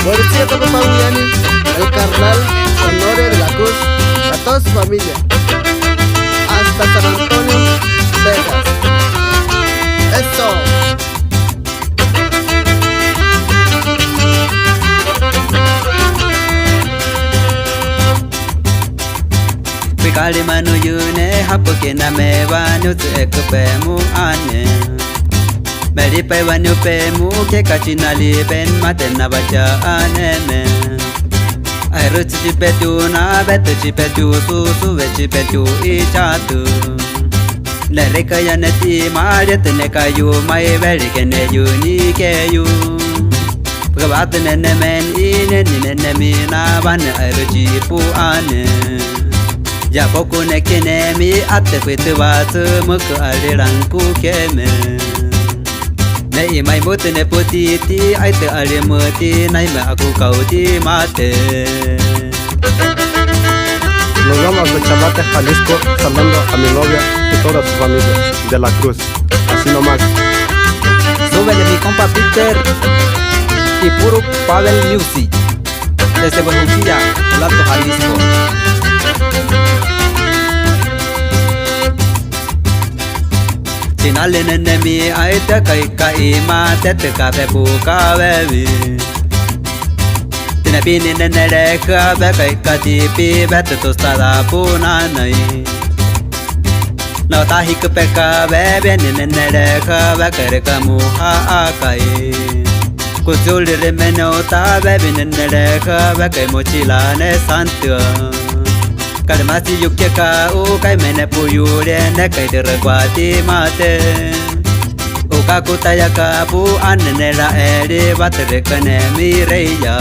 Policía Tocopauliani, el carnal Honore de la Cruz, a toda su familia, hasta San Antonio, Texas. ¡Eso! Kali manu yune hapu kina me wanu tseku pe mu ane Meri pe wanu pe mu ke kachina li ben matena bacha ane me Airu chi pe tu na betu chi pe tu su su ve chi pe tu I chatu Lere kaya ne ti maria tene kayu mai veri ke ne yu ni ke yu Pagabat ne ne men I ne ni ne mi na ban airu chi pu ane Ya poco ne kene mi ate kwetu watu muku aliran ku keme Ne imai mutu ne putiti aite alimuti naime aku kau di mate Nos vamos de Chavate, Jalisco, saludando a mi novia y toda su familia de la Cruz. Así nomás. Súbele mi compa Peter y puro Pavel Music desde Buenuquilla, el Alto Jalisco. Sinale nene mi aite kai kai ma tete ka be buka bebi Tine pini nene reka be kai ka tipi bete tostada puna nai No ta hik pe ka bebe nene reka be kare ka muha akai Kuzuli reme no ta bebi nene reka be kai mochila ne santua Kalmasi yukye ka u kai mene puyure ne kai diragwati mate Uka kutaya ka bu anne la eri batre kane mi reya